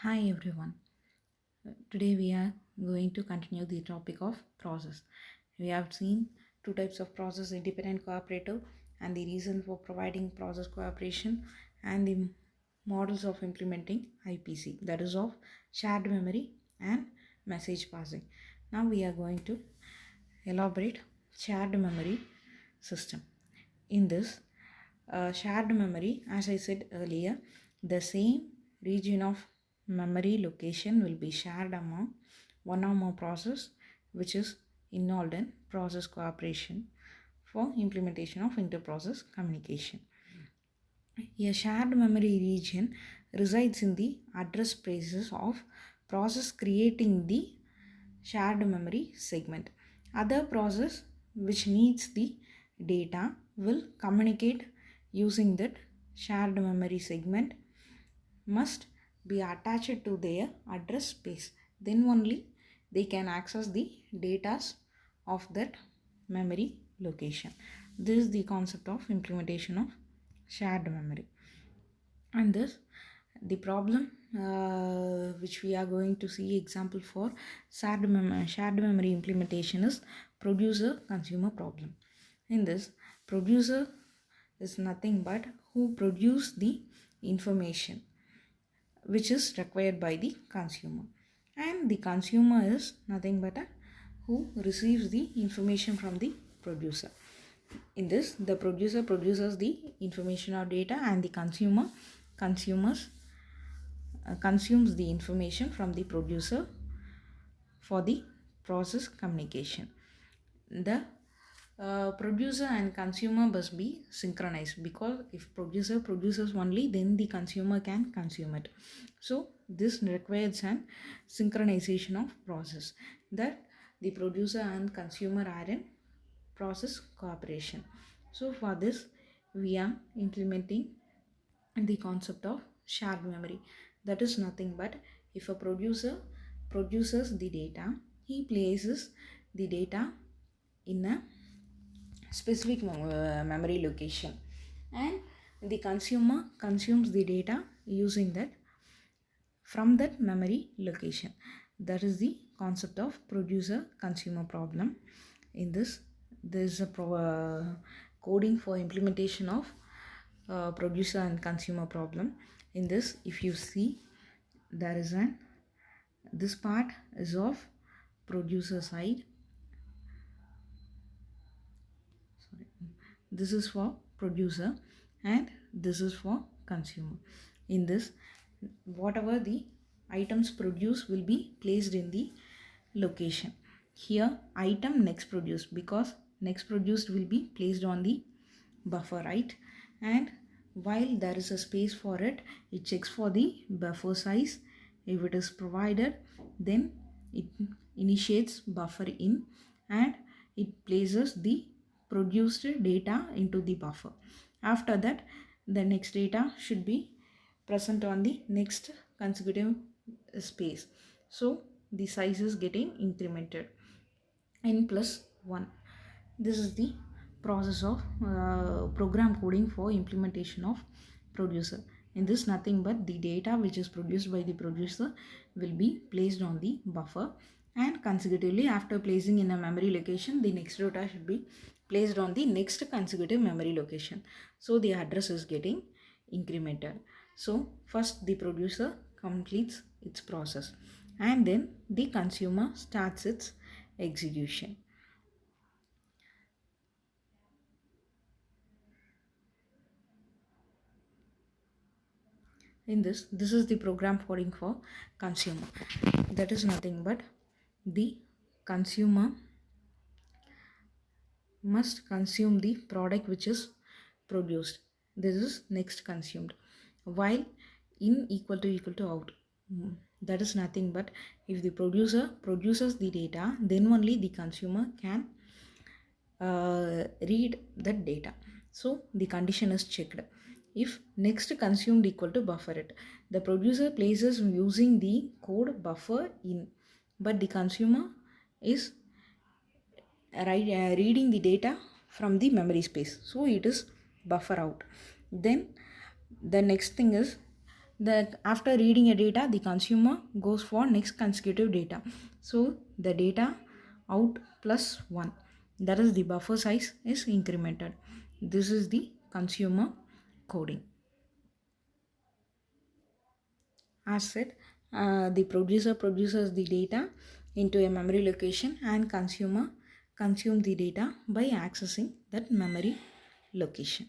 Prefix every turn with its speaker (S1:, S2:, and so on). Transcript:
S1: Hi everyone. Today we are going to continue the topic of process. We have seen two types of process, independent cooperative, and the reason for providing process cooperation, and the models of implementing IPC, that is of shared memory and message passing. Now we are going to elaborate shared memory system. In this shared memory, as I said earlier, the same region of memory location will be shared among one or more process which is involved in process cooperation for implementation of inter-process communication. A shared memory region resides in the address spaces of process creating the shared memory segment. Other process which needs the data will communicate using that shared memory segment must be attached to their address space. Then only they can access the data of that memory location. This is the concept of implementation of shared memory. And this the problem which we are going to see example for shared memory implementation is producer consumer problem. In this, producer is nothing but who produce the information which is required by the consumer, and the consumer is nothing but who receives the information from the producer. In this, the producer produces the information or data, and the consumers consumes the information from the producer for the process communication. The producer and consumer must be synchronized, because if producer produces only, then the consumer can consume it. So this requires an synchronization of process, that the producer and consumer are in process cooperation. So for this we are implementing the concept of shared memory. That is nothing but if a producer produces the data, he places the data in a specific memory location, and the consumer consumes the data using that from that memory location. That is the concept of producer consumer problem. In this, there is a coding for implementation of producer and consumer problem. In this, if you see, there is an this part is of producer side. This is for producer and this is for consumer. In this, whatever the items produced will be placed in the location. Here item next produced, because next produced will be placed on the buffer, right? And while there is a space for it, it checks for the buffer size. If it is provided, then it initiates buffer in and it places the produced data into the buffer. After that, the next data should be present on the next consecutive space. So the size is getting incremented n plus 1. This is the process of program coding for implementation of producer. In this, nothing but the data which is produced by the producer will be placed on the buffer, and consecutively after placing in a memory location, the next data should be placed on the next consecutive memory location. So the address is getting incremented. So first the producer completes its process, and then the consumer starts its execution. In this is the program coding for consumer. That is nothing but the consumer must consume the product which is produced. This is next consumed, while in equal to out. That is nothing but if the producer produces the data, then only the consumer can read that data. So the condition is checked. If next consumed equal to buffer it, the producer places using the code buffer in, but the consumer is reading the data from the memory space, so it is buffer out. Then the next thing is The after reading a data, the consumer goes for next consecutive data. So the data out plus 1, that is the buffer size is incremented. This is the consumer coding. As said, the producer produces the data into a memory location and consumer consume the data by accessing that memory location.